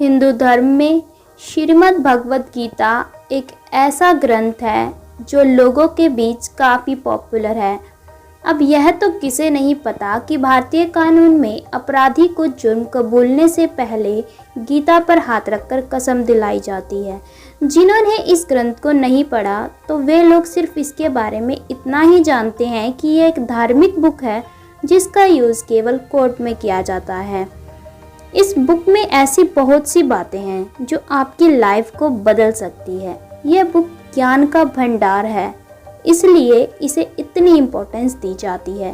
हिंदू धर्म में श्रीमद् भगवत गीता एक ऐसा ग्रंथ है जो लोगों के बीच काफ़ी पॉपुलर है। अब यह तो किसे नहीं पता कि भारतीय कानून में अपराधी को जुर्म कबूलने से पहले गीता पर हाथ रखकर कसम दिलाई जाती है। जिन्होंने इस ग्रंथ को नहीं पढ़ा तो वे लोग सिर्फ इसके बारे में इतना ही जानते हैं कि यह एक धार्मिक बुक है जिसका यूज़ केवल कोर्ट में किया जाता है। इस बुक में ऐसी बहुत सी बातें हैं जो आपकी लाइफ को बदल सकती है। यह बुक ज्ञान का भंडार है, इसलिए इसे इतनी इम्पोर्टेंस दी जाती है।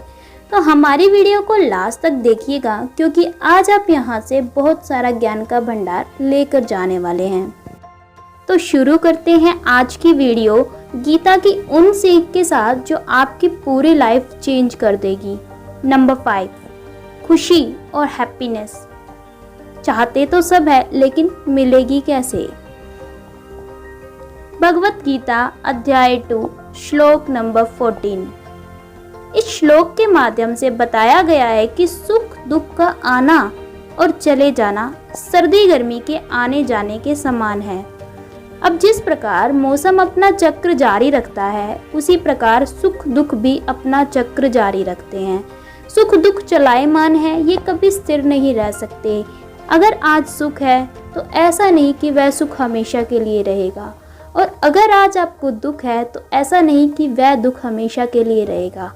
तो हमारी वीडियो को लास्ट तक देखिएगा क्योंकि आज आप यहाँ से बहुत सारा ज्ञान का भंडार लेकर जाने वाले हैं। तो शुरू करते हैं आज की वीडियो गीता की उन सीख के साथ जो आपकी पूरी लाइफ चेंज कर देगी। नंबर 5, खुशी और हैप्पीनेस। चाहते तो सब है लेकिन मिलेगी कैसे? भगवत गीता अध्याय 2 श्लोक नंबर 14। इस श्लोक के माध्यम से बताया गया है कि सुख दुख का आना और चले जाना सर्दी गर्मी के आने जाने के समान है। अब जिस प्रकार मौसम अपना चक्र जारी रखता है उसी प्रकार सुख दुख भी अपना चक्र जारी रखते हैं। सुख दुख चलायमान है, ये कभी स्थिर नहीं रह सकते। अगर आज सुख है तो ऐसा नहीं कि वह सुख हमेशा के लिए रहेगा, और अगर आज आपको दुख है तो ऐसा नहीं कि वह दुख हमेशा के लिए रहेगा।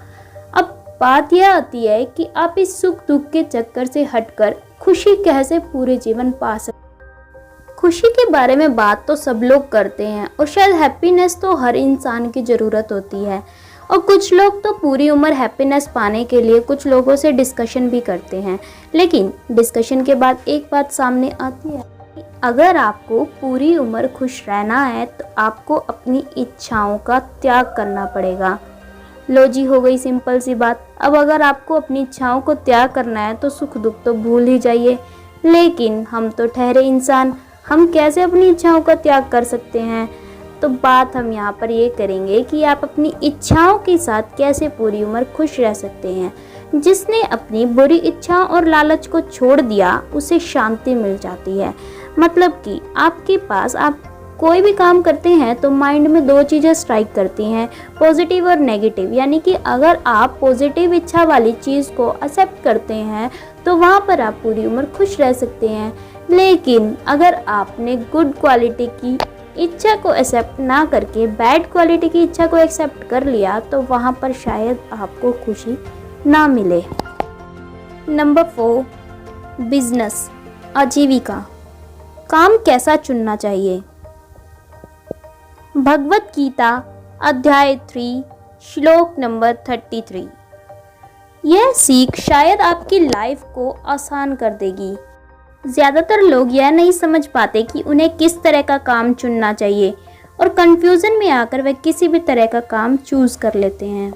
अब बात यह आती है कि आप इस सुख दुख के चक्कर से हटकर खुशी कैसे पूरे जीवन पा सकते। खुशी के बारे में बात तो सब लोग करते हैं और शायद हैप्पीनेस तो हर इंसान की ज़रूरत होती है, और कुछ लोग तो पूरी उम्र हैप्पीनेस पाने के लिए कुछ लोगों से डिस्कशन भी करते हैं। लेकिन डिस्कशन के बाद एक बात सामने आती है कि अगर आपको पूरी उम्र खुश रहना है तो आपको अपनी इच्छाओं का त्याग करना पड़ेगा। लो जी, हो गई सिंपल सी बात। अब अगर आपको अपनी इच्छाओं को त्याग करना है तो सुख दुख तो भूल ही जाइए। लेकिन हम तो ठहरे इंसान, हम कैसे अपनी इच्छाओं का त्याग कर सकते हैं? तो बात हम यहाँ पर ये करेंगे कि आप अपनी इच्छाओं के साथ कैसे पूरी उम्र खुश रह सकते हैं। जिसने अपनी बुरी इच्छाओं और लालच को छोड़ दिया उसे शांति मिल जाती है। मतलब कि आपके पास आप कोई भी काम करते हैं तो माइंड में दो चीज़ें स्ट्राइक करती हैं, पॉजिटिव और नेगेटिव। यानी कि अगर आप पॉजिटिव इच्छा वाली चीज़ को एक्सेप्ट करते हैं तो वहाँ पर आप पूरी उम्र खुश रह सकते हैं। लेकिन अगर आपने गुड क्वालिटी की इच्छा को एक्सेप्ट ना करके बैड क्वालिटी की इच्छा को एक्सेप्ट कर लिया तो वहाँ पर शायद आपको खुशी ना मिले। नंबर 4, बिजनेस, आजीविका। काम कैसा चुनना चाहिए? भगवत गीता अध्याय 3 श्लोक नंबर 33। यह सीख शायद आपकी लाइफ को आसान कर देगी। ज़्यादातर लोग यह नहीं समझ पाते कि उन्हें किस तरह का काम चुनना चाहिए और कंफ्यूजन में आकर वे किसी भी तरह का काम चूज़ कर लेते हैं,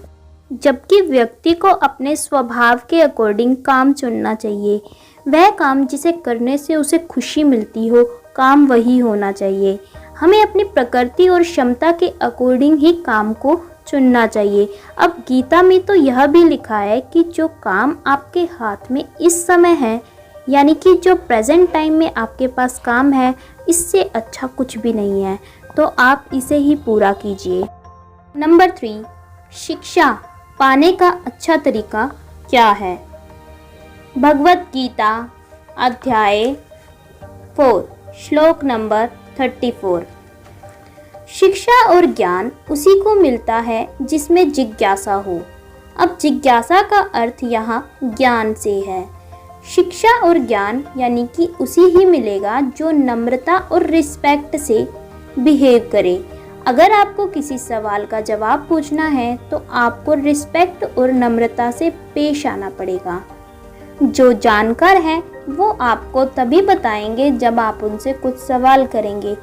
जबकि व्यक्ति को अपने स्वभाव के अकॉर्डिंग काम चुनना चाहिए। वह काम जिसे करने से उसे खुशी मिलती हो, काम वही होना चाहिए। हमें अपनी प्रकृति और क्षमता के अकॉर्डिंग ही काम को चुनना चाहिए। अब गीता में तो यह भी लिखा है कि जो काम आपके हाथ में इस समय है, यानी कि जो प्रेजेंट टाइम में आपके पास काम है, इससे अच्छा कुछ भी नहीं है, तो आप इसे ही पूरा कीजिए। नंबर 3, शिक्षा पाने का अच्छा तरीका क्या है? भगवत गीता अध्याय 4 श्लोक नंबर 34। शिक्षा और ज्ञान उसी को मिलता है जिसमें जिज्ञासा हो। अब जिज्ञासा का अर्थ यहाँ ज्ञान से है। शिक्षा और ज्ञान यानी कि उसी ही मिलेगा जो नम्रता और रिस्पेक्ट से बिहेव करे। अगर आपको किसी सवाल का जवाब पूछना है तो आपको रिस्पेक्ट और नम्रता से पेश आना पड़ेगा। जो जानकार है वो आपको तभी बताएंगे जब आप उनसे कुछ सवाल करेंगे।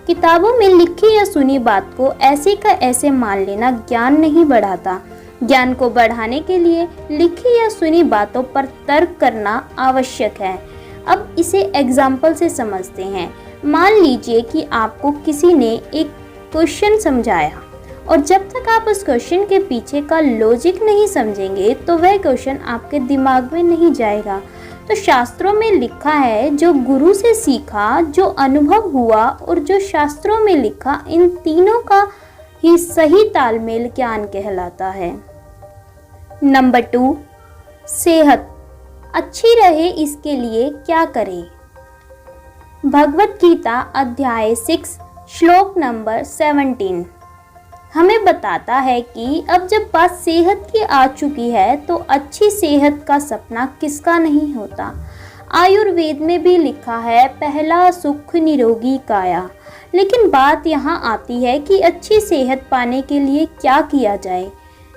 किताबों में लिखी या सुनी बात को ऐसे का ऐसे मान लेना ज्ञान नहीं बढ़ाता। ज्ञान को बढ़ाने के लिए लिखी या सुनी बातों पर तर्क करना आवश्यक है। अब इसे एग्जाम्पल से समझते हैं। मान लीजिए कि आपको किसी ने एक क्वेश्चन समझाया और जब तक आप उस क्वेश्चन के पीछे का लॉजिक नहीं समझेंगे तो वह क्वेश्चन आपके दिमाग में नहीं जाएगा। तो शास्त्रों में लिखा है, जो गुरु से सीखा, जो अनुभव हुआ और जो शास्त्रों में लिखा, इन तीनों का ही सही तालमेल ज्ञान कहलाता है। नंबर 2, सेहत अच्छी रहे इसके लिए क्या करें। भगवत गीता अध्याय 6 श्लोक नंबर 17 हमें बताता है कि अब जब बात सेहत की आ चुकी है तो अच्छी सेहत का सपना किसका नहीं होता। आयुर्वेद में भी लिखा है, पहला सुख निरोगी काया। लेकिन बात यहाँ आती है कि अच्छी सेहत पाने के लिए क्या किया जाए।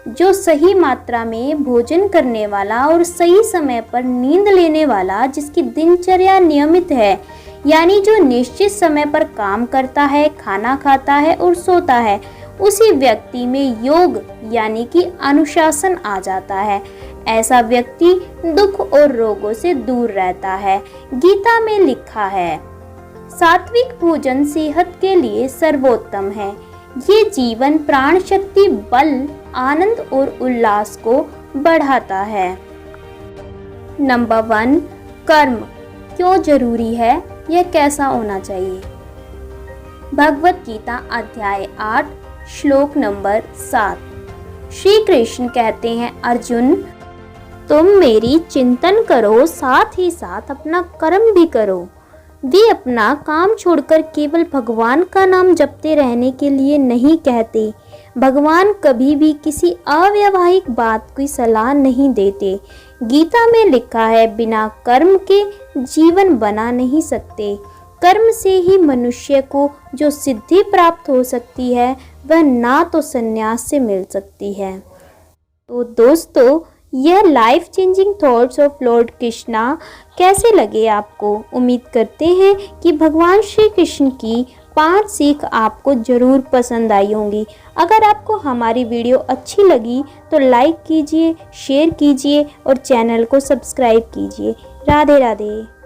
जो सही मात्रा में भोजन करने वाला और सही समय पर नींद लेने वाला, जिसकी दिनचर्या नियमित है, यानी जो निश्चित समय पर काम करता है, खाना खाता है और सोता है, उसी व्यक्ति में योग यानी कि अनुशासन आ जाता है। ऐसा व्यक्ति दुख और रोगों से दूर रहता है। गीता में लिखा है, सात्विक भोजन सेहत के लिए सर्वोत्तम है। ये जीवन प्राण शक्ति, बल, आनंद और उल्लास को बढ़ाता है। नंबर 1, कर्म क्यों जरूरी है, यह कैसा होना चाहिए। भगवत गीता अध्याय 8 श्लोक नंबर 7 श्री कृष्ण कहते हैं, अर्जुन तुम मेरी चिंतन करो, साथ ही साथ अपना कर्म भी करो। वे अपना काम छोड़कर केवल भगवान का नाम जपते रहने के लिए नहीं कहते। भगवान कभी भी किसी अव्यावहारिक बात की सलाह नहीं देते। गीता में लिखा है, बिना कर्म के जीवन बना नहीं सकते। कर्म से ही मनुष्य को जो सिद्धि प्राप्त हो सकती है, वह ना तो संन्यास से मिल सकती है। तो दोस्तों, यह life changing thoughts of Lord Krishna कैसे लगे आपको। उम्मीद करते हैं कि भगवान श्री कृष्ण की 5 सीख आपको ज़रूर पसंद आई होंगी। अगर आपको हमारी वीडियो अच्छी लगी तो लाइक कीजिए, शेयर कीजिए और चैनल को सब्सक्राइब कीजिए। राधे राधे।